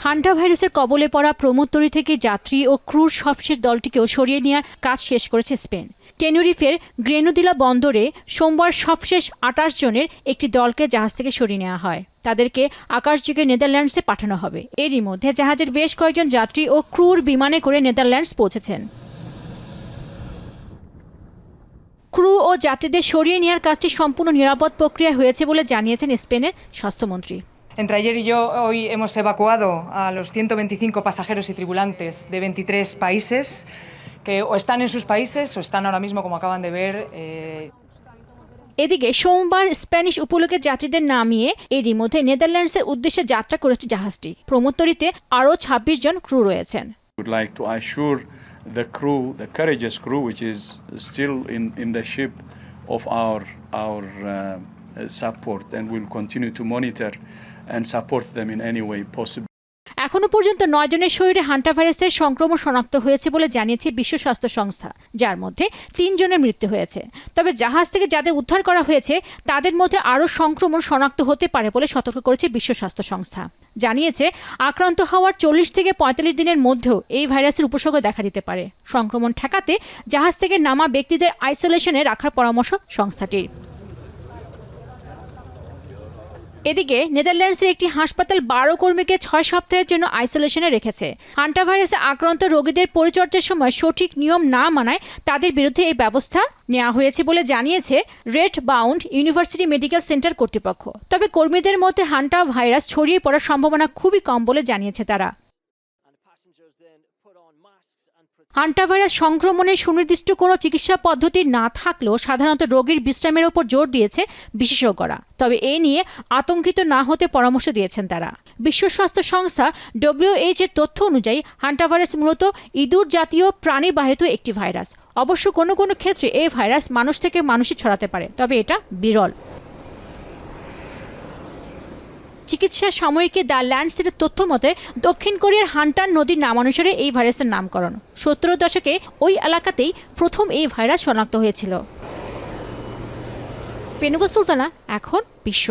Hanta ভাইরাসের কবলে পড়া প্রমোদতরী থেকে যাত্রী ও ক্রুর সবশেষ দলটিকেও সরিয়ে নেওয়ার কাজ শেষ করেছে স্পেন। টেনুরিফের গ্রেনাদিলা বন্দরে সোমবার সবশেষ ২৮ জনের একটি দলকে জাহাজ থেকে সরিয়ে নেওয়া হয়। তাদেরকে আকাশযোগে নেদারল্যান্ডসে পাঠানো হবে। এরই মধ্যে জাহাজের বেশ কয়েকজন যাত্রী ও ক্রুর বিমানে করে নেদারল্যান্ডস পৌঁছেছেন। ক্রু ও যাত্রীদের সরিয়ে নেওয়ার কাজটি সম্পূর্ণ নিরাপদ প্রক্রিয়া হয়েছে বলে জানিয়েছেন স্পেনের স্বাস্থ্যমন্ত্রী। Entre ayer y yo, hoy hemos evacuado a los 125 pasajeros y tripulantes de 23 países que o están en sus países o están ahora mismo, como acaban de ver. এদিকে সোমবার স্প্যানিশ উপকূলের যাত্রীদের নামিয়ে এরই মধ্যে নেদারল্যান্ডসের উদ্দেশ্যে যাত্রা করেছে জাহাজটি। প্রমোদতরীতে আরও ২৬ জন ক্রু রয়েছেন। Would like to assure the crew, the courageous crew, which is still in the ship, of our support, and we'll continue to monitor and support them in any way possible. এখনো পর্যন্ত ৯ জনের শরীরে hanta ভাইরাসের সংক্রমণ শনাক্ত হয়েছে বলে জানিয়েছে বিশ্ব স্বাস্থ্য সংস্থা, যার মধ্যে ৩ জনের মৃত্যু হয়েছে। তবে জাহাজ থেকে যাদের উদ্ধার করা হয়েছে তাদের মধ্যে আরও সংক্রমণ শনাক্ত হতে পারে বলে সতর্ক করেছে বিশ্ব স্বাস্থ্য সংস্থা। জানিয়েছে আক্রান্ত হওয়ার ৪০ থেকে ৪৫ দিনের মধ্যেও এই ভাইরাসের উপসর্গ দেখা দিতে পারে। সংক্রমণ ঠেকাতে জাহাজ থেকে নামা ব্যক্তিদের আইসোলেশনে রাখার পরামর্শ সংস্থাটির। এদিকে নেদারল্যান্ডসের একটি হাসপাতাল ১২ কর্মীকে ৬ সপ্তাহের জন্য আইসোলেশনে রেখেছে। হান্টা ভাইরাসে আক্রান্ত রোগীদের পরিচর্যার সময় সঠিক নিয়ম না মানায় তাদের বিরুদ্ধে এই ব্যবস্থা নেওয়া হয়েছে বলে জানিয়েছে red bound university medical centre কর্তৃপক্ষ। তবে কর্মীদের মধ্যে হান্টা ভাইরাস ছড়িয়ে পড়ার সম্ভাবনা খুবই কম বলে জানিয়েছে তারা। হান্টা ভাইরাস সংক্রমণের সুনির্দিষ্ট কোনো চিকিৎসা পদ্ধতি না থাকলেও সাধারণত রোগীর বিশ্রামের ওপর জোর দিয়েছে বিশেষজ্ঞরা। তবে এ নিয়ে আতঙ্কিত না হতে পরামর্শ দিয়েছেন তারা। বিশ্ব স্বাস্থ্য সংস্থা WHO এর তথ্য অনুযায়ী হান্টা ভাইরাস মূলত ইঁদুর জাতীয় প্রাণীবাহিত একটি ভাইরাস। অবশ্য কোনো কোনো ক্ষেত্রে এই ভাইরাস মানুষ থেকে মানুষে ছড়াতে পারে, তবে এটা বিরল। চিকিৎসা সাময়িকী দ্য ল্যান্ডসেটের তথ্য মতে দক্ষিণ কোরিয়ার হান্টার নদীর নামানুসারে এই ভাইরাসের নামকরণ। ৭০ দশকে ওই এলাকাতেই প্রথম এই ভাইরাস শনাক্ত হয়েছিল। পেনুবা সুলতানা, এখন বিশ্ব।